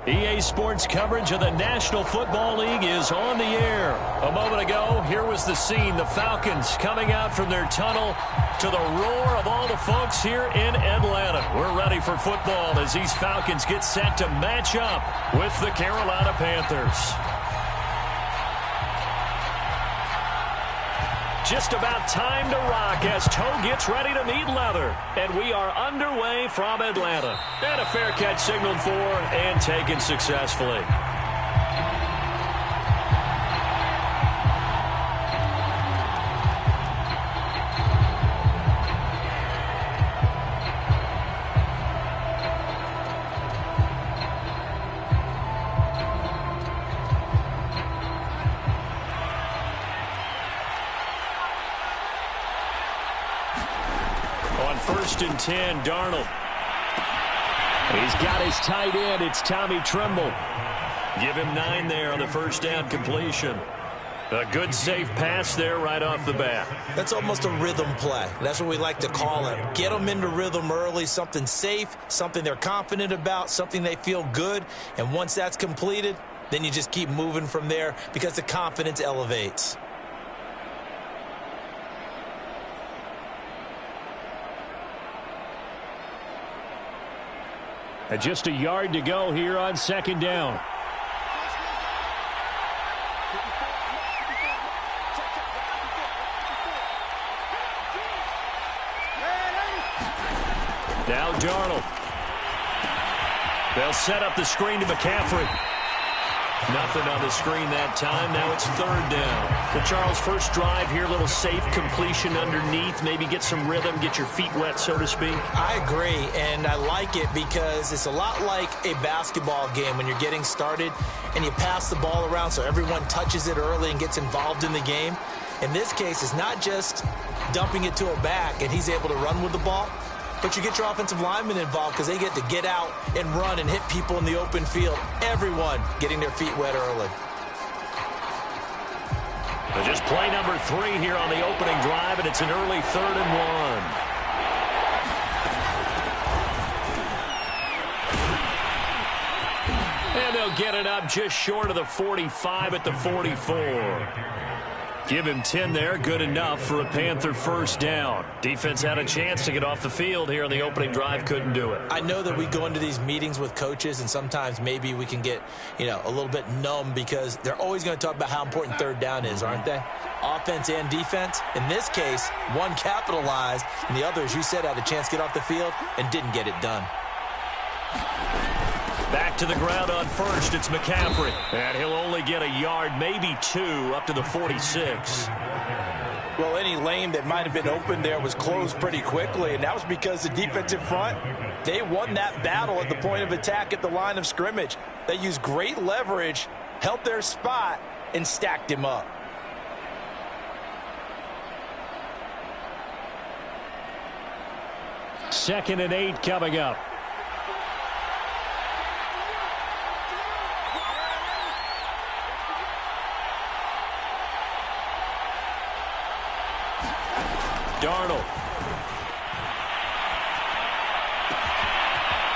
EA Sports coverage of the National Football League is on the air. A moment ago, here was the scene. The Falcons coming out from their tunnel to the roar of all the folks here in Atlanta. We're ready for football as these Falcons get set to match up with the Carolina Panthers. Just about time to rock as toe gets ready to meet leather. And we are underway from Atlanta. And a fair catch signaled for and taken successfully. First and 10, Darnold. He's got his tight end. It's Tommy Tremble. Give him 9 there on the first down completion. A good, safe pass there right off the bat. That's almost a rhythm play. That's what we like to call it. Get them into rhythm early, something safe, something they're confident about, something they feel good. And once that's completed, then you just keep moving from there because the confidence elevates. And just a yard to go here on second down. Now Darnold. They'll set up the screen to McCaffrey. Nothing on the screen that time. Now it's third down. So Charles, first drive here, a little safe completion underneath. Maybe get some rhythm, get your feet wet, so to speak. I agree, and I like it because it's a lot like a basketball game when you're getting started and you pass the ball around so everyone touches it early and gets involved in the game. In this case, it's not just dumping it to a back and he's able to run with the ball, but you get your offensive linemen involved because they get to get out and run and hit people in the open field. Everyone getting their feet wet early. So just play number 3 here on the opening drive, and it's an early 3rd and 1. And they'll get it up just short of the 45 at the 44. Give him 10 there. Good enough for a Panther first down. Defense had a chance to get off the field here on the opening drive. Couldn't do it. I know that we go into these meetings with coaches, and sometimes maybe we can get, a little bit numb because they're always going to talk about how important third down is, aren't they? Offense and defense. In this case, one capitalized, and the other, as you said, had a chance to get off the field and didn't get it done. Back to the ground on first. It's McCaffrey. And he'll only get a yard, maybe 2, up to the 46. Well, any lane that might have been open there was closed pretty quickly, and that was because the defensive front, they won that battle at the point of attack at the line of scrimmage. They used great leverage, held their spot, and stacked him up. Second and 8 coming up. Darnold.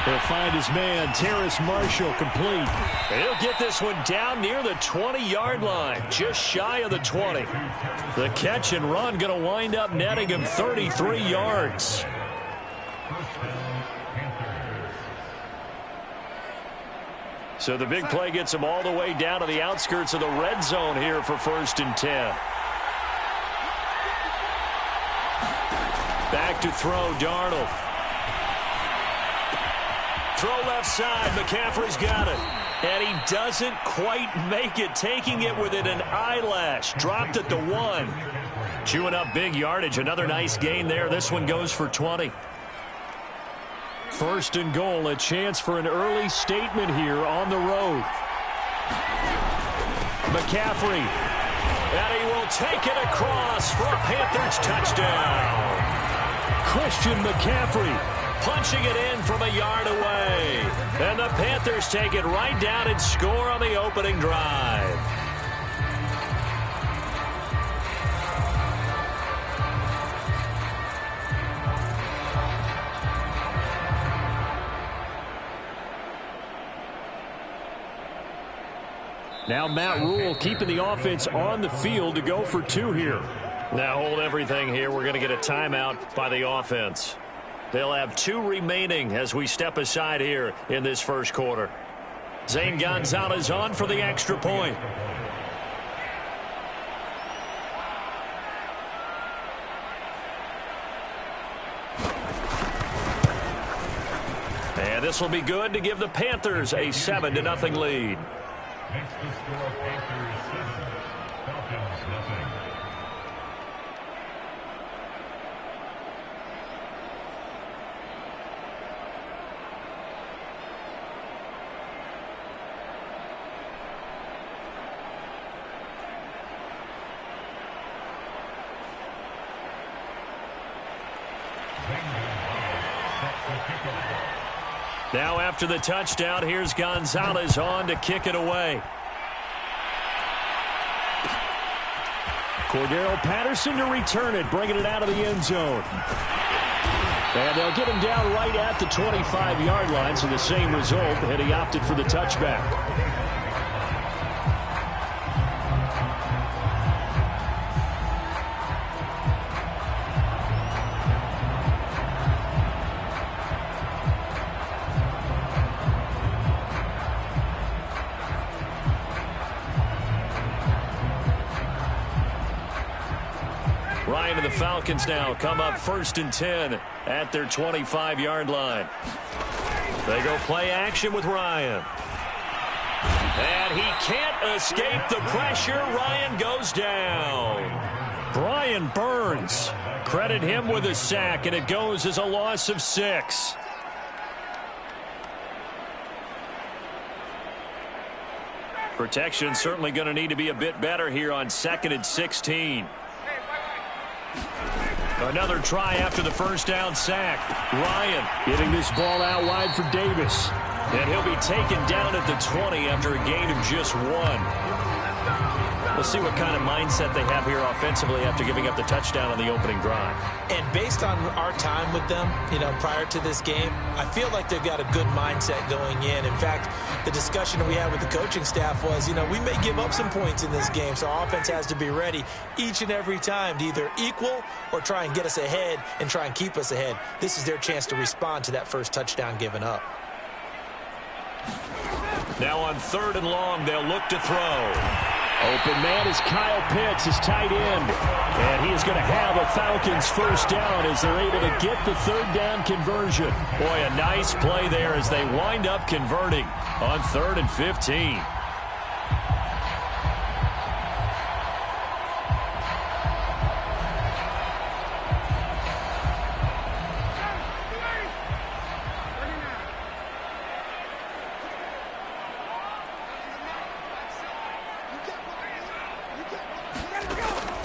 He'll find his man, Terrace Marshall, complete. He'll get this one down near the 20-yard line, just shy of the 20. The catch and run going to wind up netting him 33 yards. So the big play gets him all the way down to the outskirts of the red zone here for first and 10. Back to throw, Darnold. Throw left side, McCaffrey's got it. And he doesn't quite make it, taking it within an eyelash. Dropped at the 1. Chewing up big yardage, another nice gain there. This one goes for 20. First and goal, a chance for an early statement here on the road. McCaffrey, and he will take it across for a Panthers touchdown. Christian McCaffrey punching it in from a yard away. And the Panthers take it right down and score on the opening drive. Now Matt Rule keeping the offense on the field to go for 2 here. Now hold everything here. We're going to get a timeout by the offense. They'll have 2 remaining as we step aside here in this first quarter. Zane Gonzalez on for the extra point. And this will be good to give the Panthers a 7-0 lead. Next to score, Panthers 7, Falcons nothing. Now after the touchdown, here's Gonzalez on to kick it away. Cordero Patterson to return it, bringing it out of the end zone. And they'll get him down right at the 25-yard line, so the same result, and he opted for the touchback. Ryan and the Falcons now come up 1st and 10 at their 25-yard line. They go play action with Ryan. And he can't escape the pressure. Ryan goes down. Brian Burns, credit him with a sack, and it goes as a loss of 6. Protection certainly going to need to be a bit better here on 2nd and 16. Another try after the first down sack. Ryan getting this ball out wide for Davis. And he'll be taken down at the 20 after a gain of just 1. We'll see what kind of mindset they have here offensively after giving up the touchdown on the opening drive. And based on our time with them, prior to this game, I feel like they've got a good mindset going in. In fact, the discussion that we had with the coaching staff was, we may give up some points in this game, so our offense has to be ready each and every time to either equal or try and get us ahead and try and keep us ahead. This is their chance to respond to that first touchdown given up. Now on 3rd and long, they'll look to throw. Open man is Kyle Pitts, his tight end. And he is going to have a Falcons first down as they're able to get the 3rd down conversion. Boy, a nice play there as they wind up converting on 3rd and 15.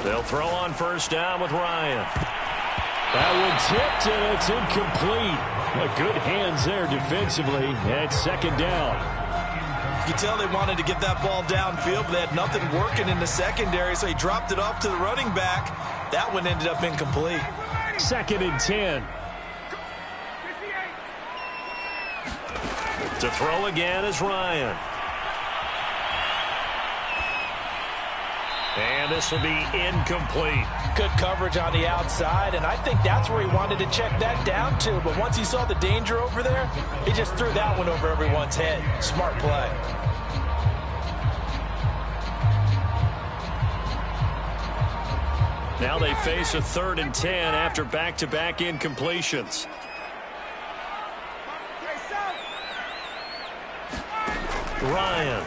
They'll throw on first down with Ryan. That one tipped, and it's incomplete. Good hands there defensively at 2nd down. You can tell they wanted to get that ball downfield, but they had nothing working in the secondary, so he dropped it off to the running back. That one ended up incomplete. 2nd and 10. To throw again is Ryan. And this will be incomplete. Good coverage on the outside, and I think that's where he wanted to check that down to. But once he saw the danger over there, he just threw that one over everyone's head. Smart play. Now they face a 3rd and 10 after back-to-back incompletions. Ryan.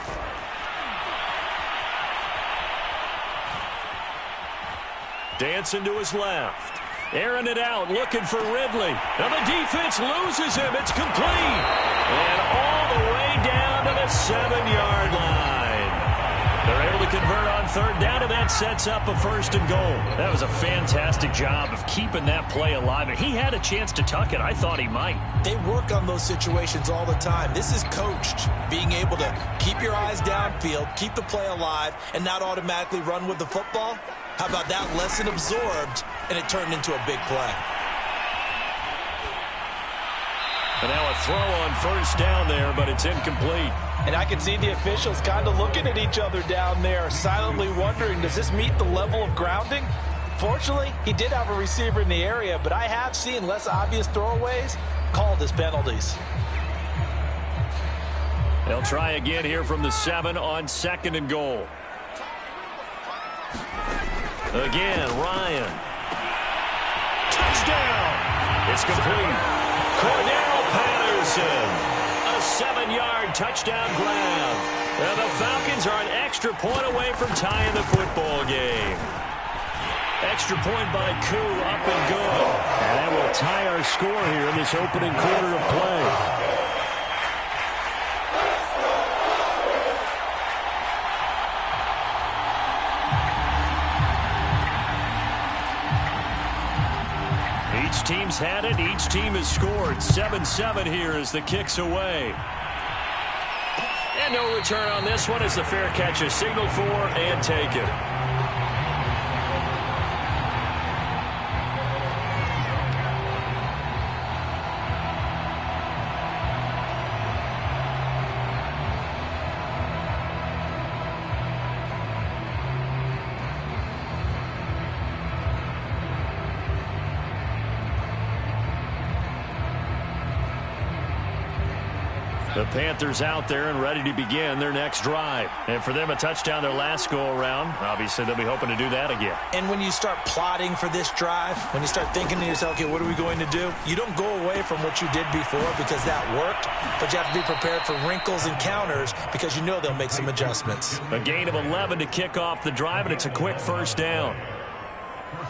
Dancing to his left. Airing it out, looking for Ridley. Now the defense loses him. It's complete. And all the way down to the 7-yard line. They're able to convert on 3rd down, and that sets up a 1st and goal. That was a fantastic job of keeping that play alive. And he had a chance to tuck it. I thought he might. They work on those situations all the time. This is coached. Being able to keep your eyes downfield, keep the play alive, and not automatically run with the football. How about that lesson absorbed, and it turned into a big play. And now a throw on first down there, but it's incomplete. And I can see the officials kind of looking at each other down there, silently wondering, does this meet the level of grounding? Fortunately, he did have a receiver in the area, but I have seen less obvious throwaways called as penalties. They'll try again here from the 7 on 2nd and goal. Again, Ryan. Touchdown! It's complete. Cordell Patterson. A 7-yard touchdown grab. And the Falcons are an extra point away from tying the football game. Extra point by Koo, up and good. And that will tie our score here in this opening quarter of play. Each team's had it. Each team has scored. 7-7 here as the kick's away. And no return on this one as the fair catch is signaled for and taken. The Panthers out there and ready to begin their next drive. And for them, a touchdown their last go-around. Obviously, they'll be hoping to do that again. And when you start plotting for this drive, when you start thinking to yourself, okay, what are we going to do? You don't go away from what you did before because that worked, but you have to be prepared for wrinkles and counters because you know they'll make some adjustments. A gain of 11 to kick off the drive, and it's a quick first down.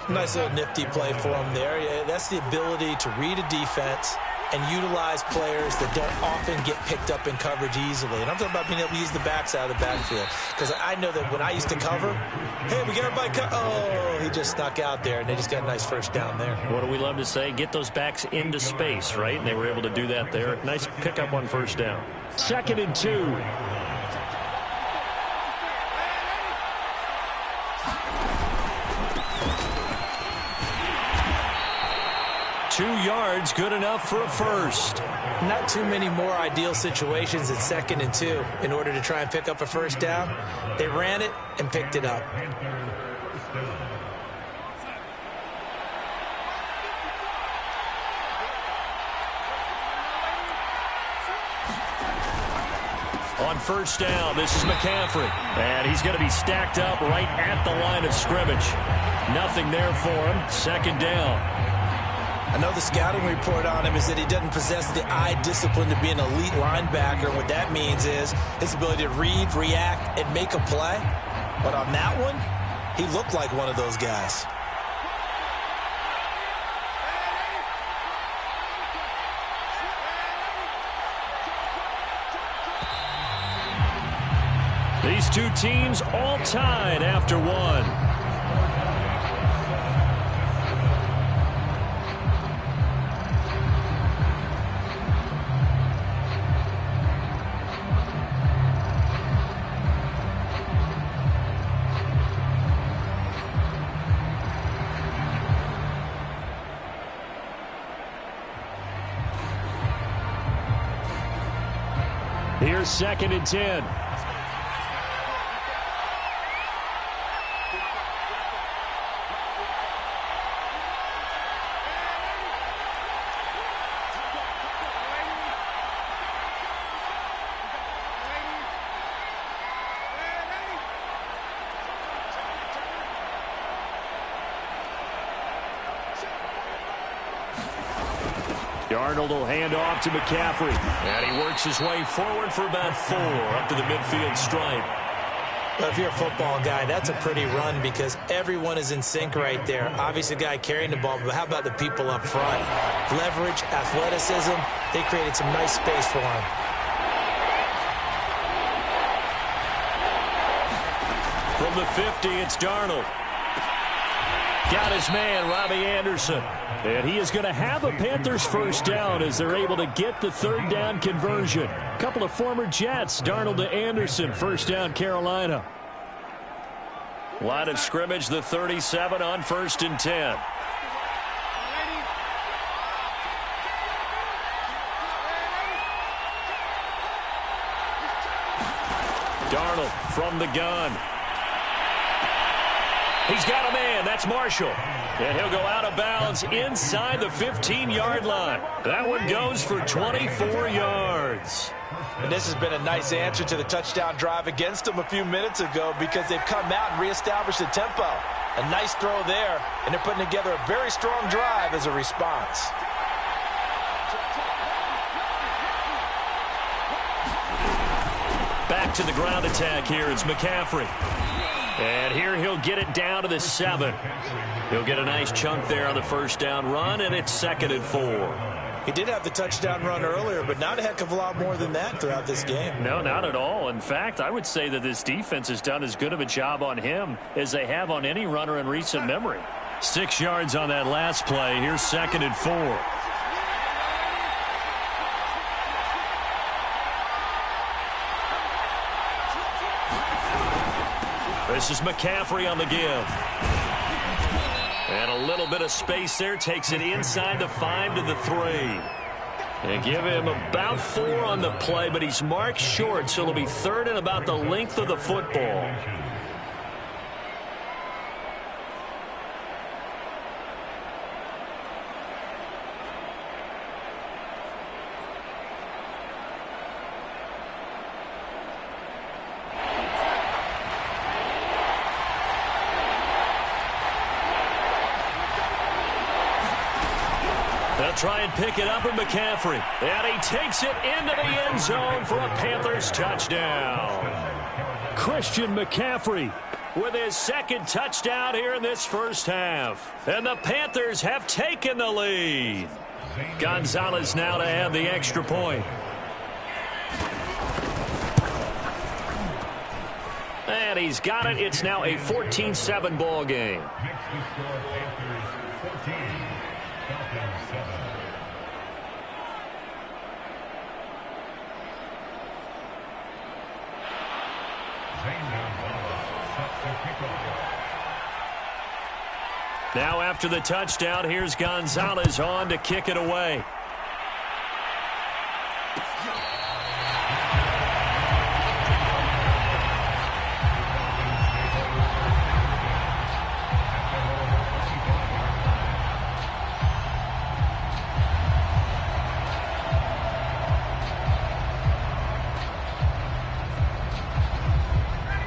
Nice little nifty play for him there. Yeah, that's the ability to read a defense and utilize players that don't often get picked up in coverage easily. And I'm talking about being able to use the backs out of the backfield. Because I know that when I used to cover, hey, we got everybody oh, he just snuck out there, and they just got a nice first down there. What do we love to say? Get those backs into space, right? And they were able to do that there. Nice pickup on first down. 2nd and 2. Two yards, good enough for a first. Not too many more ideal situations at 2nd and 2 in order to try and pick up a first down. They ran it and picked it up. On first down, this is McCaffrey. And he's going to be stacked up right at the line of scrimmage. Nothing there for him. 2nd down. I know the scouting report on him is that he doesn't possess the eye discipline to be an elite linebacker. And what that means is his ability to read, react, and make a play. But on that one, he looked like one of those guys. These two teams all tied after one. Here's 2nd and 10. Darnold will hand off to McCaffrey. And he works his way forward for about 4 up to the midfield stripe. Well, if you're a football guy, that's a pretty run because everyone is in sync right there. Obviously, the guy carrying the ball, but how about the people up front? Leverage, athleticism, they created some nice space for him. From the 50, it's Darnold. Got his man, Robbie Anderson. And he is going to have a Panthers first down as they're able to get the 3rd down conversion. A couple of former Jets, Darnold to Anderson, first down Carolina. Line of scrimmage, the 37 on 1st and 10. Darnold from the gun. He's got a man. That's Marshall. And he'll go out of bounds inside the 15-yard line. That one goes for 24 yards. And this has been a nice answer to the touchdown drive against them a few minutes ago because they've come out and reestablished the tempo. A nice throw there, and they're putting together a very strong drive as a response. Back to the ground attack here. It's McCaffrey. And here he'll get it down to the 7. He'll get a nice chunk there on the first down run, and it's 2nd and 4. He did have the touchdown run earlier, but not a heck of a lot more than that throughout this game. No, not at all. In fact, I would say that this defense has done as good of a job on him as they have on any runner in recent memory. 6 yards on that last play. Here's 2nd and 4. This is McCaffrey on the give. And a little bit of space there. Takes it inside the 5 to the 3. And give him about 4 on the play, but he's marked short, so it'll be 3rd and about the length of the football. They'll try and pick it up with McCaffrey. And he takes it into the end zone for a Panthers touchdown. Christian McCaffrey with his 2nd touchdown here in this first half. And the Panthers have taken the lead. Gonzalez now to add the extra point. And he's got it. It's now a 14-7 ball game. Next to score, Panthers 14, Falcons 7. Now after the touchdown, here's Gonzalez on to kick it away.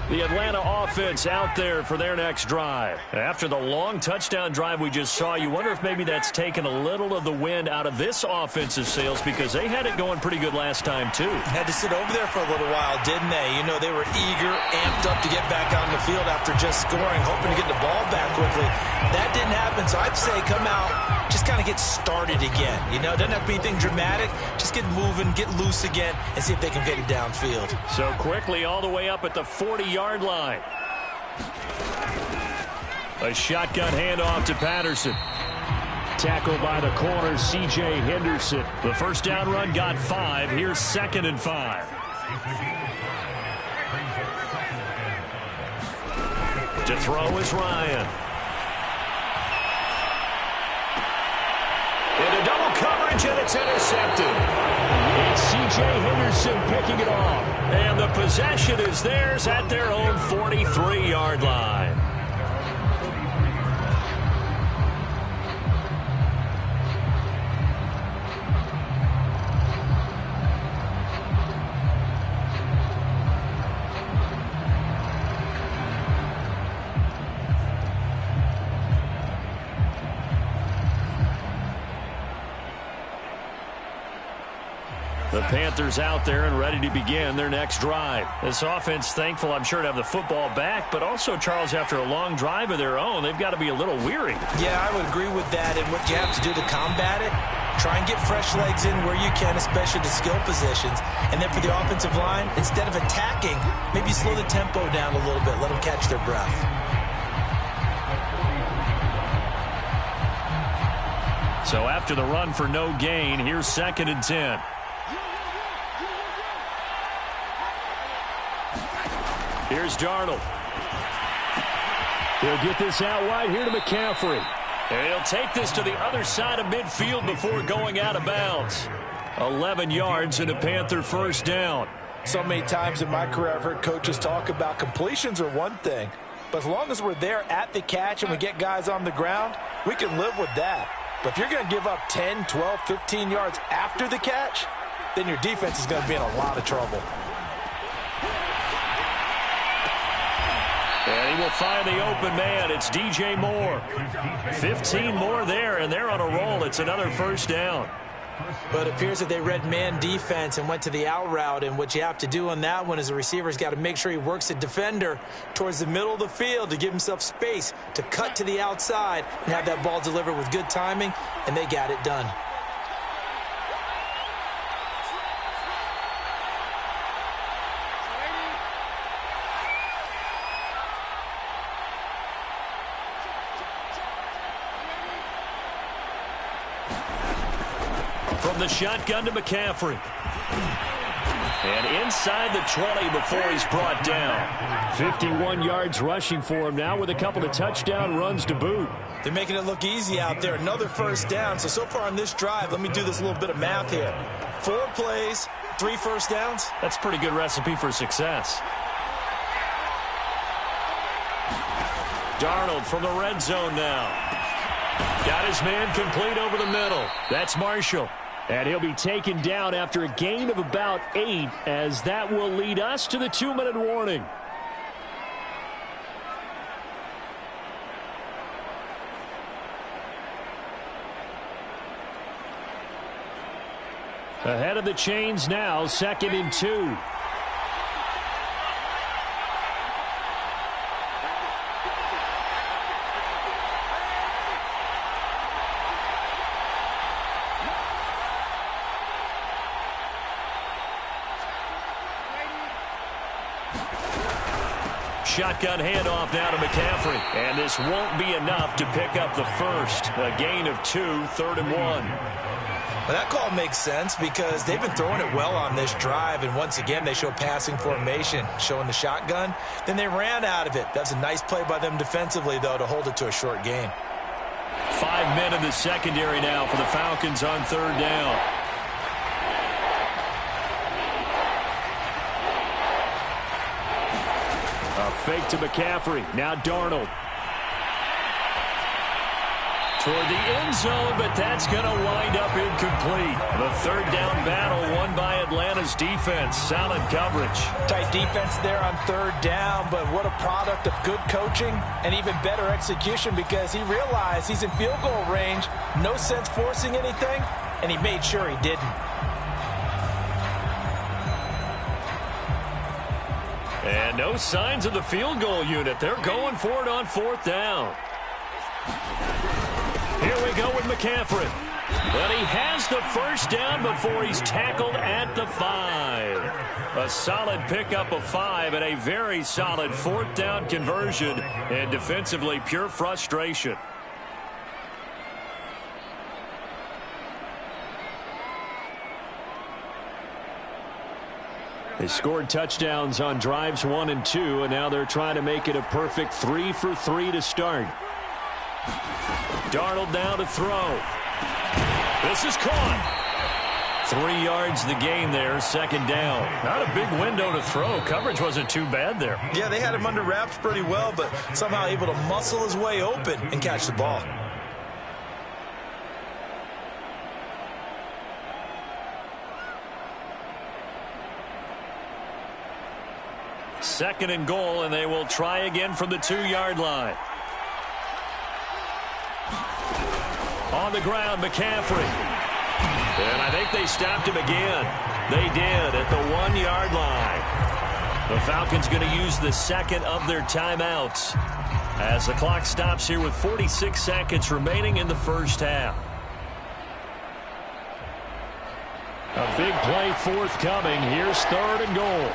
The Atlanta offense out there for their next drive. After the long touchdown drive we just saw, you wonder if maybe that's taken a little of the wind out of this offensive sails because they had it going pretty good last time, too. Had to sit over there for a little while, didn't they? You know, they were eager, amped up to get back on the field after just scoring, hoping to get the ball back quickly. That didn't happen, so I'd say come out, just kind of get started again. You know, it doesn't have to be anything dramatic. Just get moving, get loose again, and see if they can get it downfield. So quickly all the way up at the 40-yard line. A shotgun handoff to Patterson. Tackled by the corner, C.J. Henderson. The first down run got 5. Here's 2nd and 5. To throw is Ryan. Into double coverage, and it's intercepted. It's C.J. Henderson picking it off. And the possession is theirs at their own 43-yard line. The Panthers out there and ready to begin their next drive. This offense thankful, I'm sure, to have the football back, but also, Charles, after a long drive of their own, they've got to be a little weary. Yeah, I would agree with that, and what you have to do to combat it, try and get fresh legs in where you can, especially the skill positions. And then for the offensive line, instead of attacking, maybe slow the tempo down a little bit, let them catch their breath. So after the run for no gain, here's 2nd and 10. Here's Darnold. He'll get this out wide here to McCaffrey. And he'll take this to the other side of midfield before going out of bounds. 11 yards and a Panther first down. So many times in my career I've heard coaches talk about completions are one thing, but as long as we're there at the catch and we get guys on the ground, we can live with that. But if you're going to give up 10, 12, 15 yards after the catch, then your defense is going to be in a lot of trouble. And he will find the open man. It's DJ Moore. 15 more there, and they're on a roll. It's another first down. But it appears that they read man defense and went to the out route, and what you have to do on that one is the receiver's got to make sure he works the defender towards the middle of the field to give himself space to cut to the outside and have that ball delivered with good timing, and they got it done. From the shotgun to McCaffrey. And inside the 20 before he's brought down. 51 yards rushing for him now with a couple of touchdown runs to boot. They're making it look easy out there. Another first down. So far on this drive, let me do this little bit of math here. 4 plays, 3 first downs. That's a pretty good recipe for success. Darnold from the red zone now. Got his man complete over the middle. That's Marshall. And he'll be taken down after a gain of about 8, as that will lead us to the 2-minute warning. Ahead of the chains now, 2nd and 2. Shotgun handoff now to McCaffrey. And this won't be enough to pick up the first. A gain of 2, 3rd and 1. Well, that call makes sense because they've been throwing it well on this drive, and once again they show passing formation, showing the shotgun. Then they ran out of it. That's a nice play by them defensively, though, to hold it to a short gain. 5 men in the secondary now for the Falcons on 3rd down. A fake to McCaffrey. Now Darnold. Toward the end zone, but that's going to wind up incomplete. The 3rd down battle won by Atlanta's defense. Solid coverage. Tight defense there on 3rd down, but what a product of good coaching and even better execution, because he realized he's in field goal range. No sense forcing anything, and he made sure he didn't. And no signs of the field goal unit. They're going for it on 4th down. Here we go with McCaffrey. But he has the first down before he's tackled at the 5. A solid pickup of 5 and a very solid 4th down conversion. And defensively, pure frustration. They scored touchdowns on drives 1 and 2, and now they're trying to make it a perfect 3 for 3 to start. Darnold now to throw. This is caught. 3 yards the gain there, 2nd down. Not a big window to throw. Coverage wasn't too bad there. Yeah, they had him under wraps pretty well, but somehow able to muscle his way open and catch the ball. Second and goal, and they will try again from the 2-yard line. On the ground, McCaffrey. And I think they stopped him again. They did at the 1-yard line. The Falcons going to use the 2nd of their timeouts as the clock stops here with 46 seconds remaining in the first half. A big play forthcoming. Here's 3rd and goal.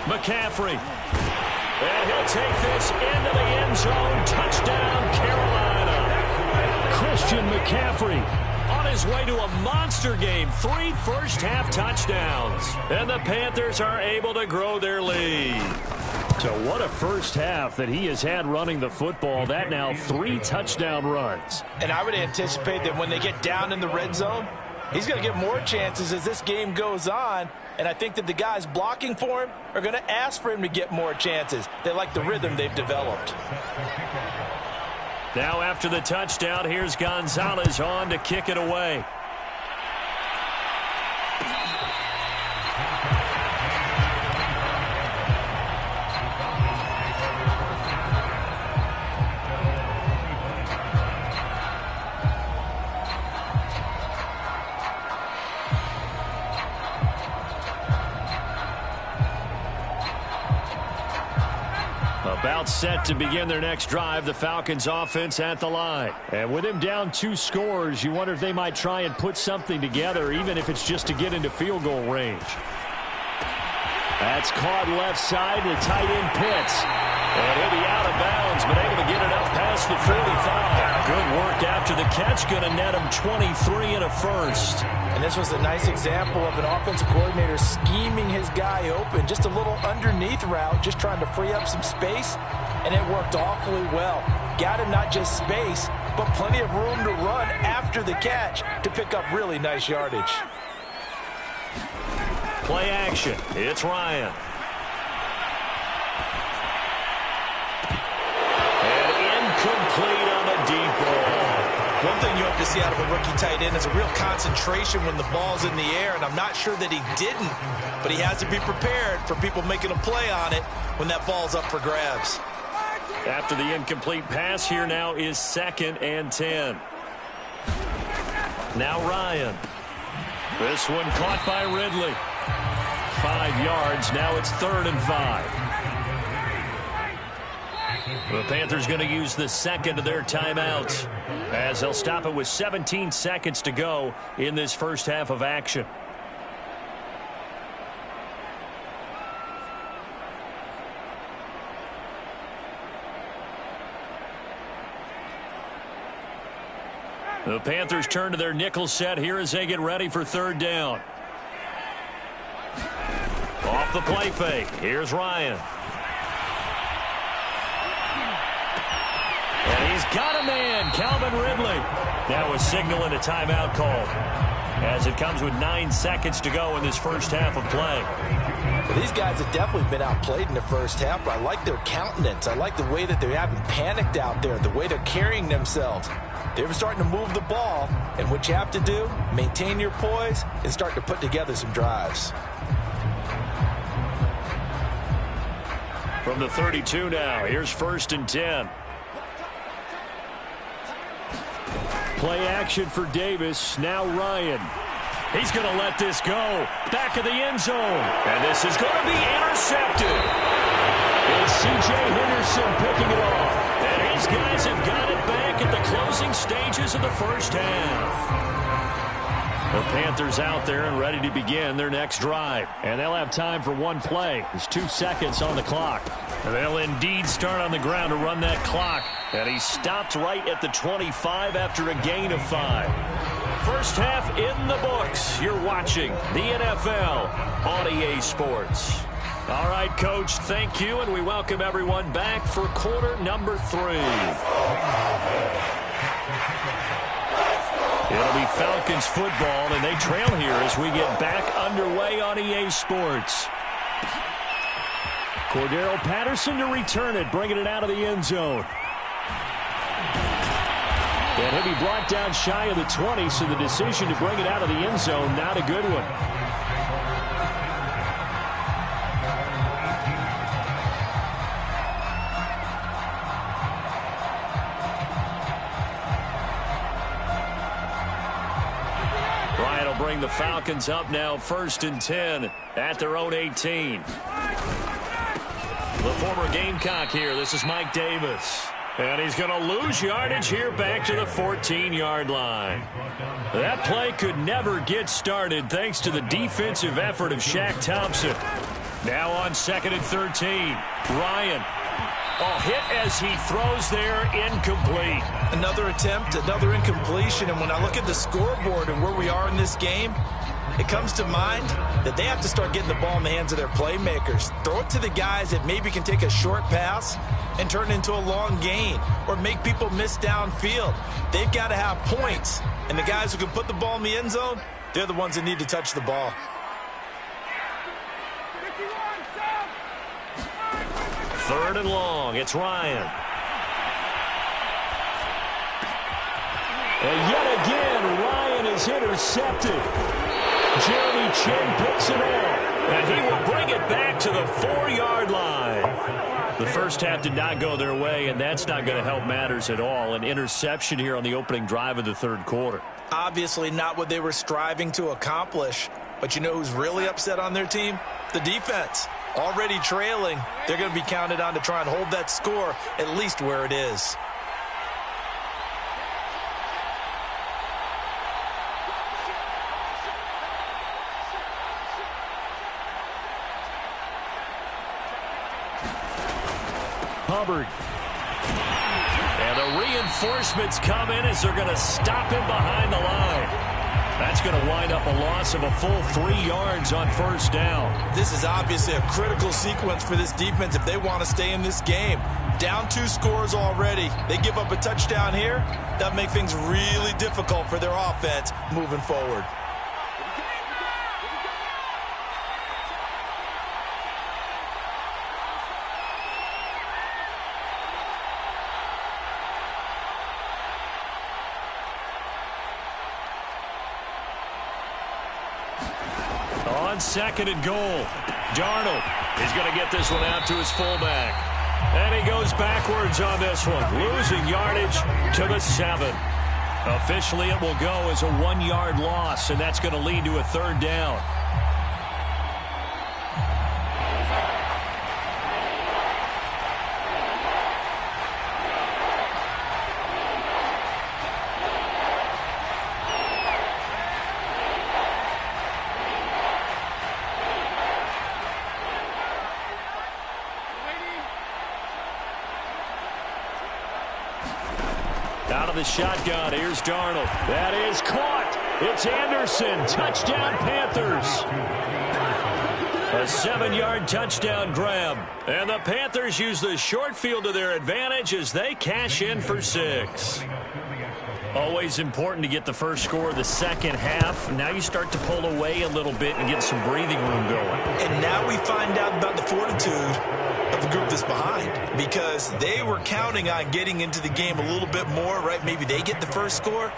McCaffrey. And he'll take this into the end zone. Touchdown, Carolina. Christian McCaffrey on his way to a monster game. 3 first-half touchdowns. And the Panthers are able to grow their lead. So what a first half that he has had running the football. That now 3 touchdown runs. And I would anticipate that when they get down in the red zone, he's going to get more chances as this game goes on. And I think that the guys blocking for him are going to ask for him to get more chances. They like the rhythm they've developed. Now after the touchdown, here's Gonzalez on to kick it away. About set to begin their next drive, the Falcons offense at the line. And with him down 2 scores, you wonder if they might try and put something together, even if it's just to get into field goal range. That's caught left side, the tight end Pitts. And he'll be out of bounds, but able to get it up past the 45. Good work after the catch, going to net him 23 and a first. And this was a nice example of an offensive coordinator scheming his guy open. Just a little underneath route, just trying to free up some space, and it worked awfully well. Got him not just space, but plenty of room to run after the catch to pick up really nice yardage. Play action. It's Ryan. And incomplete on the deep ball. One thing you hope to see out of a rookie tight end is a real concentration when the ball's in the air, and I'm not sure that he didn't, but he has to be prepared for people making a play on it when that ball's up for grabs. After the incomplete pass, here now is 2nd and 10. Now Ryan. This one caught by Ridley. 5 yards. Now it's 3rd and 5. The Panthers going to use the second of their timeouts as they'll stop it with 17 seconds to go in this first half of action. The Panthers turn to their nickel set here as they get ready for 3rd down. Off the play fake. Here's Ryan. And he's got a man, Calvin Ridley. Now a signal and a timeout called as it comes with 9 seconds to go in this first half of play. Well, these guys have definitely been outplayed in the first half, but I like their countenance. I like the way that they haven't panicked out there, the way they're carrying themselves. They're starting to move the ball, and what you have to do, maintain your poise and start to put together some drives. From the 32 now, here's 1st and 10. Play action for Davis. Now Ryan. He's going to let this go. Back of the end zone. And this is going to be intercepted. It's C.J. Henderson picking it off. And his guys have got it back at the closing stages of the first half. The Panthers out there and ready to begin their next drive. And they'll have time for 1 play. There's 2 seconds on the clock. And they'll indeed start on the ground to run that clock. And he stopped right at the 25 after a gain of 5. First half in the books. You're watching the NFL on EA Sports. All right, Coach, thank you, and we welcome everyone back for quarter number 3. It'll be Falcons football, and they trail here as we get back underway on EA Sports. Cordero Patterson to return it, bringing it out of the end zone. And he'll be brought down shy of the 20, so the decision to bring it out of the end zone, not a good one. Bryant will bring the Falcons up now 1st and 10 at their own 18. The former Gamecock here. This is Mike Davis. And he's going to lose yardage here back to the 14-yard line. That play could never get started thanks to the defensive effort of Shaq Thompson. Now on 2nd and 13. Ryan. Oh, hit as he throws there, incomplete. Another attempt, another incompletion, and when I look at the scoreboard and where we are in this game, it comes to mind that they have to start getting the ball in the hands of their playmakers. Throw it to the guys that maybe can take a short pass and turn it into a long gain or make people miss downfield. They've got to have points, and the guys who can put the ball in the end zone, they're the ones that need to touch the ball. Third and long. It's Ryan. And yet again, Ryan is intercepted. Jeremy Chin picks it off, and he will bring it back to the 4-yard line. The first half did not go their way, and that's not going to help matters at all. An interception here on the opening drive of the third quarter. Obviously not what they were striving to accomplish, but you know who's really upset on their team? The defense. Already trailing, they're going to be counted on to try and hold that score at least where it is. Hubbard. And the reinforcements come in as they're going to stop him behind the line. That's going to wind up a loss of a full 3 yards on first down. This is obviously a critical sequence for this defense if they want to stay in this game. Down 2 scores already. They give up a touchdown here. That'll make things really difficult for their offense moving forward. On second and goal, Darnold is going to get this one out to his fullback. And he goes backwards on this one, losing yardage to the 7. Officially, it will go as a 1-yard loss, and that's going to lead to a third down. Out of the shotgun, here's Darnold. That is caught. It's Anderson. Touchdown, Panthers. A 7-yard touchdown grab. And the Panthers use the short field to their advantage as they cash in for 6. Always important to get the first score of the second half. Now you start to pull away a little bit and get some breathing room going. And now we find out about the fortitude of the group that's behind, because they were counting on getting into the game a little bit more, right? Maybe they get the first score.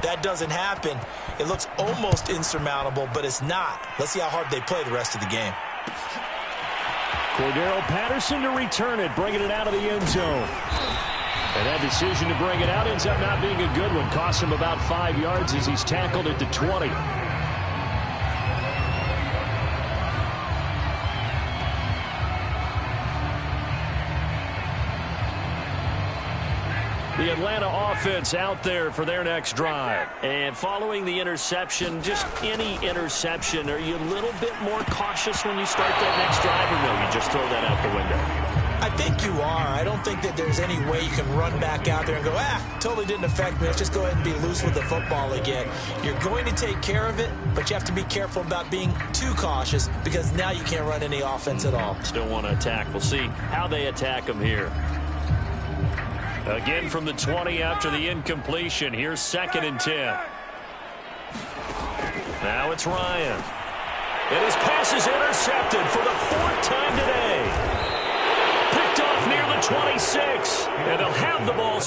That doesn't happen. It looks almost insurmountable, but it's not. Let's see how hard they play the rest of the game. Cordero Patterson to return it, bringing it out of the end zone. And that decision to bring it out ends up not being a good one. Costs him about 5 yards as he's tackled at the 20. The Atlanta offense out there for their next drive. And following the interception, just any interception, are you a little bit more cautious when you start that next drive, or no, you just throw that out the window? I think you are. I don't think that there's any way you can run back out there and go, totally didn't affect me. Let's just go ahead and be loose with the football again. You're going to take care of it, but you have to be careful about being too cautious, because now you can't run any offense at all. Still want to attack. We'll see how they attack them here. Again from the 20 after the incompletion. Here's 2nd and 10. Now it's Ryan. And his pass is intercepted for the 4th time today. Picked off near the 26. And they'll have the ball.